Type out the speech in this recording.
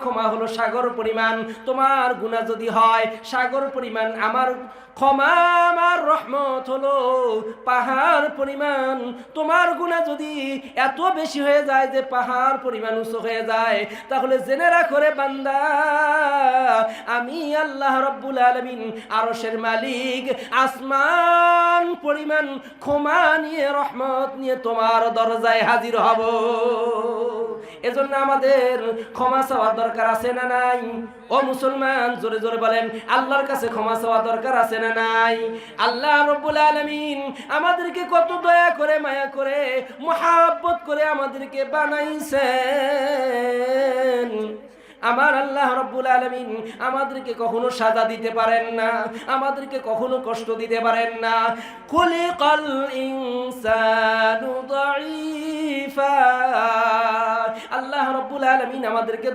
ক্ষমা হলো সাগর পরিমাণ, তোমার গুনাহ যদি হয় সাগর পরিমাণ, আমার ক্ষমা আমার রহমত হলো পাহাড় পরিমাণ। তোমার গুনাহ যদি এত বেশি হয়ে যায় যে পাহাড় পরিমাণ উঁচু হয়ে যায়, তাহলে জেনে রাখো রে বান্দা, আমি আল্লাহ রাব্বুল আলামিন আরশের মালিক আসমান পরিমাণ ক্ষমা নিয়ে রহমত নিয়ে তোমার দরজায় হাজির হব। এজন্য আমাদের ক্ষমা চাওয়ার দরকার আছে না নাই? ও মুসলমান, জোরে জোরে বলেন, আল্লাহর কাছে ক্ষমা চাওয়া দরকার আছে না নাই? আল্লাহ রাব্বুল আলামিন আমাদেরকে কত দয়া করে, মায়া করে, মহব্বত করে আমাদেরকে বানাইছেন। আমার আল্লাহ রাব্বুল আলামিন আমাদেরকে কখনো সাজা দিতে পারেন না, আমাদেরকে কখনো কষ্ট দিতে পারেন না। খুলিকাল ইনসানু দাঈফা। আল্লাহ রাব্বুল আলামিন আমাদেরকে